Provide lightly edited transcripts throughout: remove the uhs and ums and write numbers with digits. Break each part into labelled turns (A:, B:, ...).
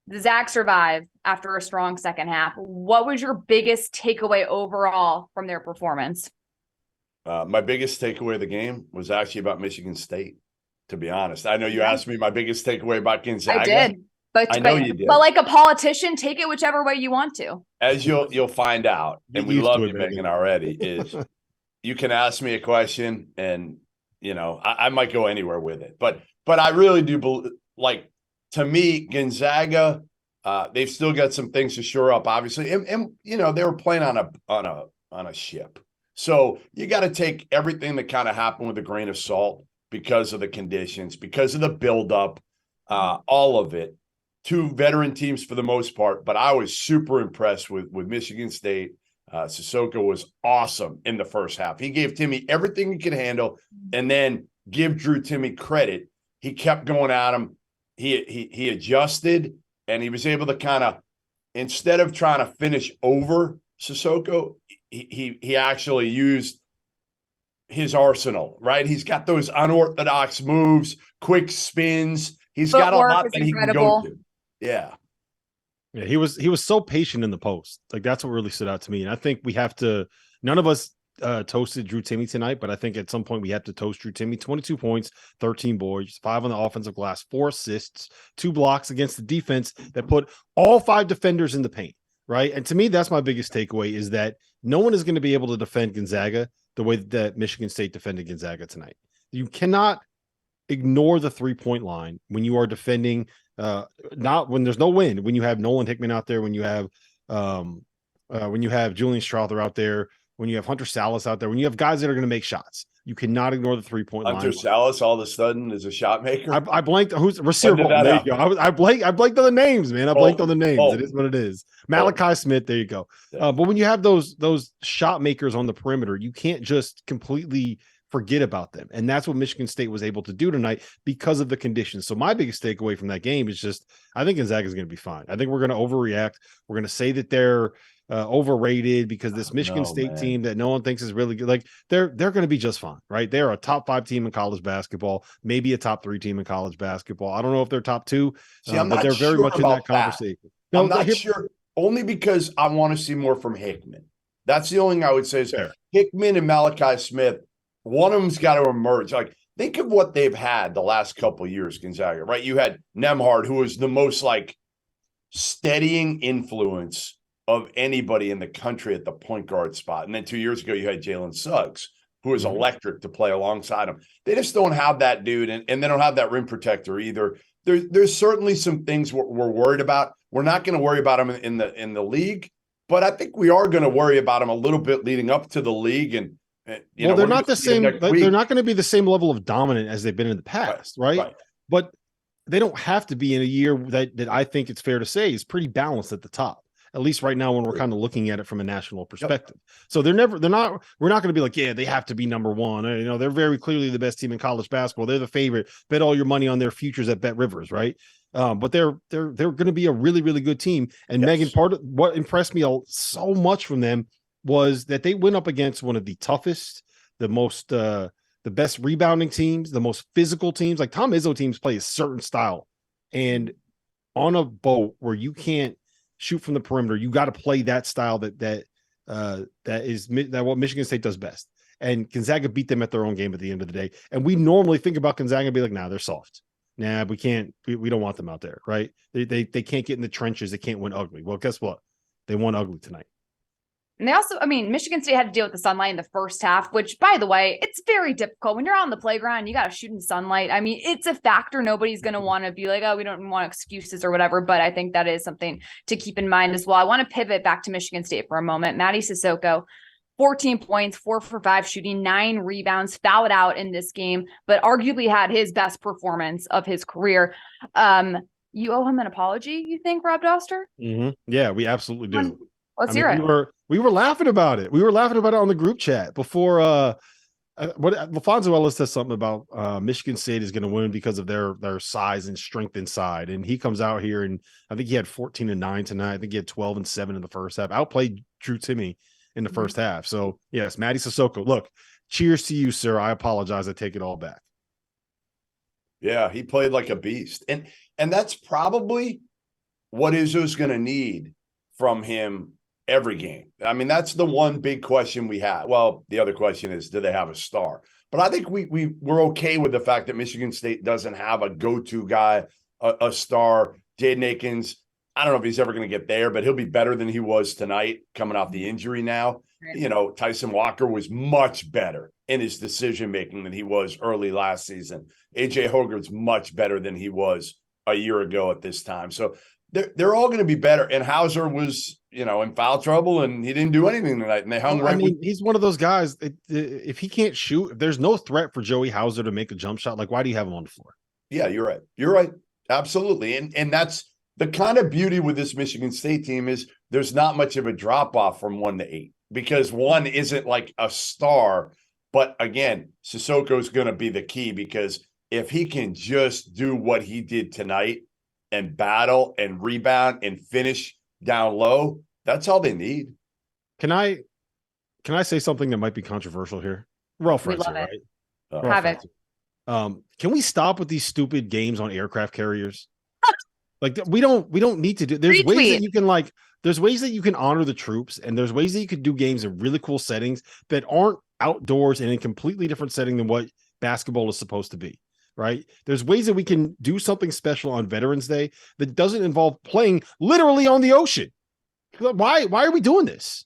A: The Zags survive after a strong second half. What was your biggest takeaway overall from their performance?
B: My biggest takeaway of the game was actually about Michigan State, to be honest. I know you asked me my biggest takeaway about Gonzaga.
A: I did.
B: I know you did.
A: But like a politician, take it whichever way you want to.
B: As you'll find out, and we love you, Megan, already, is you can ask me a question and, I might go anywhere with it. But I really do believe, like, to me, Gonzaga, they've still got some things to shore up, obviously. And they were playing on a ship. So you got to take everything that kind of happened with a grain of salt because of the conditions, because of the buildup, all of it. Two veteran teams for the most part, but I was super impressed with Michigan State. Sissoko was awesome in the first half. He gave Timmy everything he could handle, and then give Drew Timmy credit. He kept going at him. He adjusted, and he was able to kind of, instead of trying to finish over Sissoko, he actually used his arsenal, right? He's got those unorthodox moves, quick spins. He's got a lot that he can go to. Yeah.
C: Yeah, he was so patient in the post. Like, that's what really stood out to me. And I think we have to, none of us toasted Drew Timmy tonight, but I think at some point we have to toast Drew Timmy. 22 points, 13 boards, 5 on the offensive glass, 4 assists, 2 blocks against the defense that put all 5 defenders in the paint, right? And to me, that's my biggest takeaway, is that no one is going to be able to defend Gonzaga the way that Michigan State defended Gonzaga tonight. You cannot ignore the 3-point line when you are defending, not when there's no wind, when you have Nolan Hickman out there, when you have Julian Strother out there, when you have Hunter Salas out there, when you have guys that are going to make shots. You cannot ignore the 3-point line.
B: Hunter Salas all of a sudden is a shot maker.
C: I blanked. Who's Rasir Bolton? There you go. I blanked on the names, man. I blanked on the names. It is what it is. Malachi Smith. There you go. Yeah. But when you have those shot makers on the perimeter, you can't just completely forget about them. And that's what Michigan State was able to do tonight because of the conditions. So my biggest takeaway from that game is just, I think Gonzaga is going to be fine. I think we're going to overreact. We're going to say that they're overrated because this Michigan State team that no one thinks is really good, like they're going to be just fine, right? They're a top 5 team in college basketball, maybe a top 3 team in college basketball. I don't know if they're top 2, but they're very much in that conversation.
B: No, I'm not sure, only because I want to see more from Hickman. That's the only thing I would say is Hickman and Malachi Smith. One of them's got to emerge. Like, think of what they've had the last couple of years, Gonzaga, right? You had Nembhard, who was the most like steadying influence of anybody in the country at the point guard spot. And then 2 years ago, you had Jalen Suggs, who was electric to play alongside him. They just don't have that dude, and they don't have that rim protector either. There's certainly some things we're worried about. We're not going to worry about them in the league, but I think we are going to worry about them a little bit leading up to the league. And
C: they're not the same. They're not going to be the same level of dominant as they've been in the past, right? But they don't have to be in a year that I think it's fair to say is pretty balanced at the top. At least right now, when we're kind of looking at it from a national perspective. So we're not going to be like, yeah, they have to be number 1. They're very clearly the best team in college basketball. They're the favorite. Bet all your money on their futures at Bet Rivers, right? But they're going to be a really, really good team. And Megan, part of what impressed me so much from them was that they went up against one of the toughest, the most, the best rebounding teams, the most physical teams. Like, Tom Izzo teams play a certain style, and on a boat where you can't shoot from the perimeter, you got to play that style that what Michigan State does best. And Gonzaga beat them at their own game at the end of the day. And we normally think about Gonzaga and be like, nah, they're soft. Nah, we can't. We don't want them out there, right? They can't get in the trenches. They can't win ugly. Well, guess what? They won ugly tonight.
A: And they also, Michigan State had to deal with the sunlight in the first half, which, by the way, it's very difficult. When you're on the playground, you got to shoot in sunlight. It's a factor. Nobody's going to want to be like, oh, we don't want excuses or whatever. But I think that is something to keep in mind as well. I want to pivot back to Michigan State for a moment. Mady Sissoko, 14 points, 4 for 5 shooting, 9 rebounds, fouled out in this game, but arguably had his best performance of his career. You owe him an apology, you think, Rob Dauster?
C: Mm-hmm. Yeah, we absolutely do.
A: Let's hear it.
C: We were laughing about it. We were laughing about it on the group chat before. What Lafonso Ellis says something about Michigan State is going to win because of their size and strength inside, and he comes out here and I think he had 14 and 9 tonight. I think he had 12 and 7 in the first half. Outplayed Drew Timmy in the first half. So yes, Mady Sissoko. Look, cheers to you, sir. I apologize. I take it all back.
B: Yeah, he played like a beast, and that's probably what Izzo's going to need from him every game. I mean, that's the one big question we have. Well, the other question is, do they have a star? But I think we're okay with the fact that Michigan State doesn't have a go-to guy, a star. Jaden Akins, I don't know if he's ever going to get there, but he'll be better than he was tonight coming off the injury now. Right. You know, Tyson Walker was much better in his decision-making than he was early last season. A.J. Hogarth's much better than he was a year ago at this time. So they're all going to be better. And Hauser was, in foul trouble, and he didn't do anything tonight. And they hung right.
C: He's one of those guys. If he can't shoot, if there's no threat for Joey Hauser to make a jump shot, like, why do you have him on the floor?
B: Yeah, you're right. You're right. Absolutely. And that's the kind of beauty with this Michigan State team is there's not much of a drop off from 1 to 8 because one isn't like a star. But again, Sissoko's going to be the key because if he can just do what he did tonight and battle and rebound and finish down low, that's all they need.
C: Can I say something that might be controversial here? We're all friends here, right?
A: Have it.
C: Can we stop with these stupid games on aircraft carriers? Like we don't need to do. There's ways that you can there's ways that you can honor the troops, and there's ways that you could do games in really cool settings that aren't outdoors and in a completely different setting than what basketball is supposed to be. Right? There's ways that we can do something special on Veterans Day that doesn't involve playing literally on the ocean. Why are we doing this?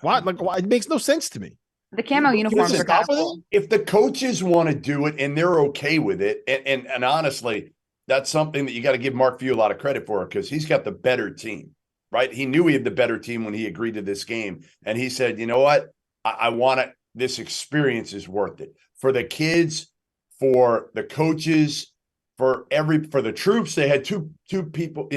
C: Why? It makes no sense to me.
A: The camo uniforms are cool.
B: If the coaches want to do it and they're okay with it, and honestly, that's something that you got to give Mark Few a lot of credit for because he's got the better team, right? He knew he had the better team when he agreed to this game. And he said, you know what? I want it. This experience is worth it for the kids, for the coaches, for the troops. They had two people,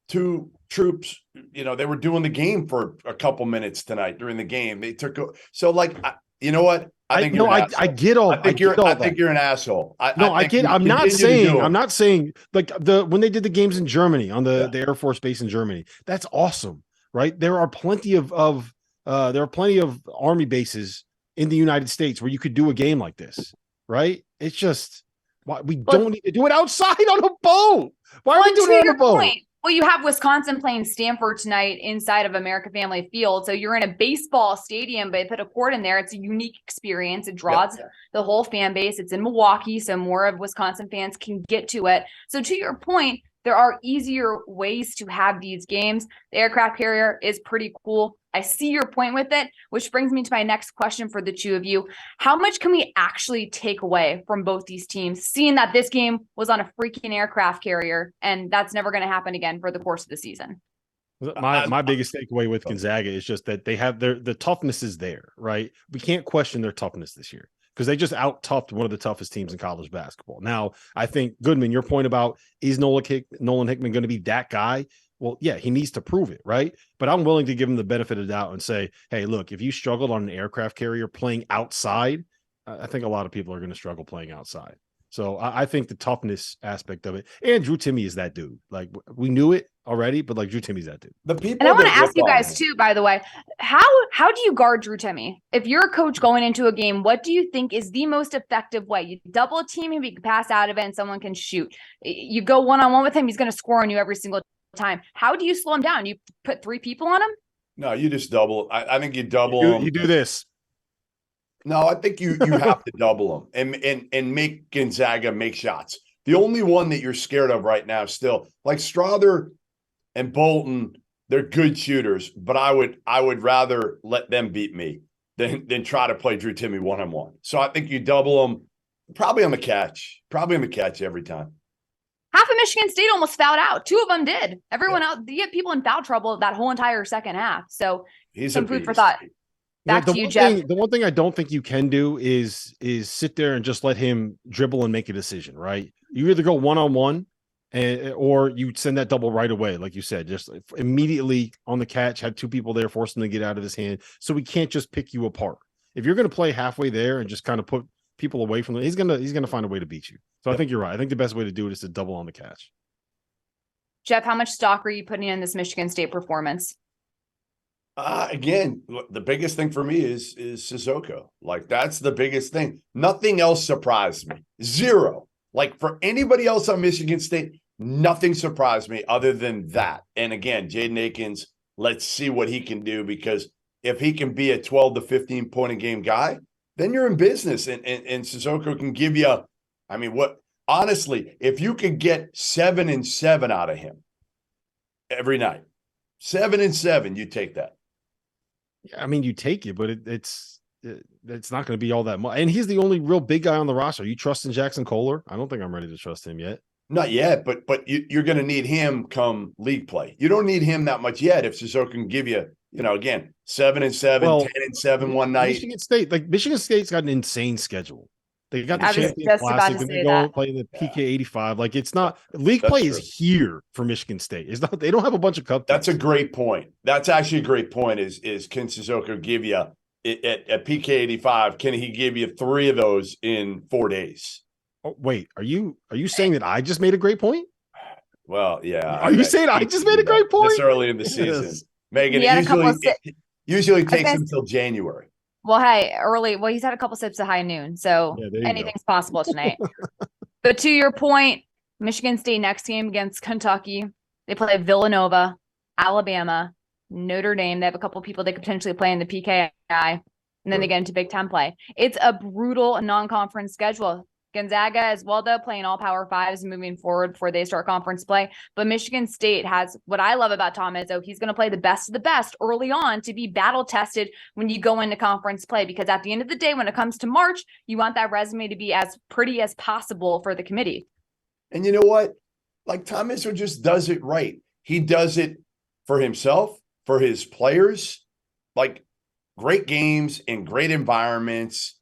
B: two troops, they were doing the game for a couple minutes tonight during the game. They took you know what? I think you're an asshole.
C: I'm not saying like when they did the games in Germany on the Air Force Base in Germany, that's awesome, right? There are plenty of Army bases in the United States where you could do a game like this, right? It's just we don't need to do it outside on a boat. Why are we doing it on a boat?
A: Well, you have Wisconsin playing Stanford tonight inside of America Family Field. So you're in a baseball stadium, but they put a court in there. It's a unique experience. It draws the whole fan base. It's in Milwaukee, so more of Wisconsin fans can get to it. So to your point, there are easier ways to have these games. The aircraft carrier is pretty cool. I see your point with it, which brings me to my next question for the two of you. How much can we actually take away from both these teams, seeing that this game was on a freaking aircraft carrier, and that's never going to happen again for the course of the season?
C: My biggest takeaway with Gonzaga is just that they have the toughness is there, right? We can't question their toughness this year because they just out-toughed one of the toughest teams in college basketball. Now, I think, Goodman, your point about is Nolan Hickman going to be that guy? Well, yeah, he needs to prove it, right? But I'm willing to give him the benefit of the doubt and say, hey, look, if you struggled on an aircraft carrier playing outside, I think a lot of people are going to struggle playing outside. So I think the toughness aspect of it, and Drew Timme is that dude. Like, we knew it already, but Drew Timme's that dude.
A: And I want to ask you guys too, by the way, how do you guard Drew Timme? If you're a coach going into a game, what do you think is the most effective way? You double team him, he can pass out of it, and someone can shoot. You go one-on-one with him, he's going to score on you every single time. How do you slow him down? You put 3 people on him?
B: No, you just double. I think you double him.
C: You do this.
B: No, I think you have to double them and make Gonzaga make shots. The only one that you're scared of right now still, like Strother and Bolton, they're good shooters, but I would rather let them beat me than try to play Drew Timme one-on-one. So I think you double them probably on the catch every time.
A: Half of Michigan State almost fouled out. 2 of them did. Everyone else, you get people in foul trouble that whole entire second half. So some food for thought. Back to you, Jeff.
C: The one thing I don't think you can do is sit there and just let him dribble and make a decision, right? You either go one-on-one or you send that double right away, like you said, just immediately on the catch, have 2 people there, force him to get out of his hand. So we can't just pick you apart. If you're going to play halfway there and just kind of put people away from them, he's gonna find a way to beat you. So I think you're right. I think the best way to do it is to double on the catch.
A: Jeff, how much stock are you putting in this Michigan State performance?
B: Again, the biggest thing for me is Sissoko. Like, that's the biggest thing. Nothing else surprised me. 0. Like, for anybody else on Michigan State, Nothing surprised me other than that. And again, Jaden Akins, let's see what he can do, because if he can be a 12 to 15 point a game guy, then you're in business. And Sissoko can give you, I mean, honestly, if you could get 7 and 7 out of him every night, 7 and 7, you take that.
C: I mean, you take it, but it's not going to be all that much. And he's the only real big guy on the roster. Are you trusting Jackson Kohler? I don't think I'm ready to trust him yet.
B: Not yet, but you're going to need him come league play. You don't need him that much yet if Sissoko can give you, again, 7 and 7, 10 and 7 one night.
C: Michigan State's got an insane schedule. They got the Champions Classic, and they go play the PK 85. Like, it's not league play is here for Michigan State. It's not. They don't have a bunch of cup.
B: That's a great point. That's actually a great point. Is can Sissoko give you at PK 85? Can he give you 3 of those in 4 days?
C: Oh, wait, are you saying that I just made a great point?
B: Well, yeah.
C: Are you saying I just made a great point?
B: This early in the season, yes. Megan, usually takes until January.
A: Well, hey, early. Well, he's had a couple sips at high noon, so anything's possible tonight. But to your point, Michigan State next game against Kentucky. They play Villanova, Alabama, Notre Dame. They have a couple people they could potentially play in the PKI, and then they get into Big Ten play. It's a brutal non-conference schedule. Gonzaga as well, though, playing all Power Fives moving forward before they start conference play. But Michigan State has what I love about Tom Izzo. He's going to play the best of the best early on to be battle tested when you go into conference play. Because at the end of the day, when it comes to March, you want that resume to be as pretty as possible for the committee.
B: And you know what? Like, Tom Izzo just does it right. He does it for himself, for his players. Like, great games in great environments.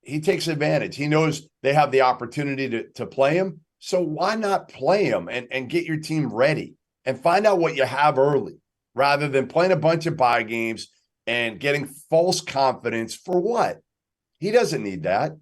B: He takes advantage. He knows they have the opportunity to play him. So why not play him and get your team ready and find out what you have early, rather than playing a bunch of bye games and getting false confidence for what? He doesn't need that.